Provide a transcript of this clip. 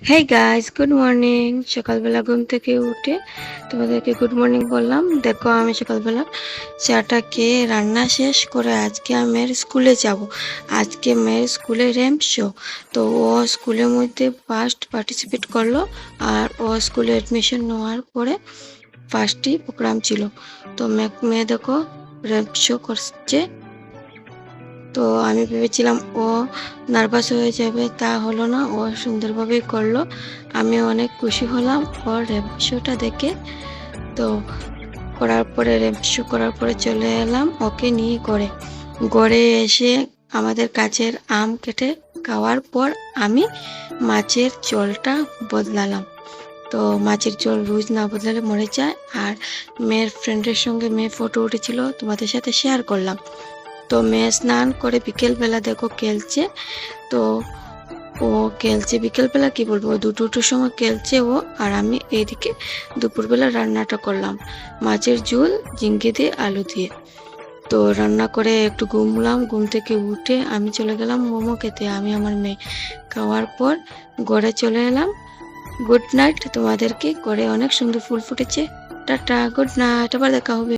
Hey guys, good morning. সকালবেলা ঘুম থেকে উঠে তোমাদেরকে গুড মর্নিং বললাম। দেখো, আমি সকালবেলা চাটা খেয়ে রান্না শেষ করে আজকে মেয়ের স্কুলে যাব। আজকে মেয়ের স্কুলে র্যাম্প শো। তো ও স্কুলের মধ্যে ফার্স্ট পার্টিসিপেট করলো, আর ও স্কুলে অ্যাডমিশন নেওয়ার পরে ফার্স্টই প্রোগ্রাম ছিল। তো মেয়ে দেখো র্যাম্প শো করছে। তো আমি ভেবেছিলাম ও নার্ভাস হয়ে যাবে, তা হলো না, ও সুন্দরভাবেই করলো। আমি অনেক খুশি হলাম ওর র্যাম্প শোটা দেখে। তো র্যাম্প শো করার পরে চলে এলাম ওকে নিয়ে ঘরে এসে আমাদের গাছের আম কেটে খাওয়ার পর আমি মাছের ঝোলটা বদলালাম। তো মাছের ঝোল রোজ না বদলালে মরে যায়। আর মেয়ের ফ্রেন্ডের সঙ্গে মেয়ে ফটো উঠেছিল, তোমাদের সাথে শেয়ার করলাম। তো মেয়ে স্নান করে বিকেলবেলা দেখো খেলছে। তো ও খেলছে বিকেলবেলা, কি বলবো, দুটোর সময় খেলছে ও। আর আমি এইদিকে দুপুরবেলা রান্নাটা করলাম মাছের ঝোল ঝিঙ্গে দিয়ে আলু দিয়ে। তো রান্না করে একটু ঘুমলাম, ঘুম থেকে উঠে আমি চলে গেলাম মোমো খেতে। আমি আমার মেয়ে খাওয়ার পর ঘরে চলে এলাম। গুড নাইট তোমাদেরকে। ঘরে অনেক সুন্দর ফুল ফুটেছে। টাটা, গুড নাইট, আবার দেখা হবে।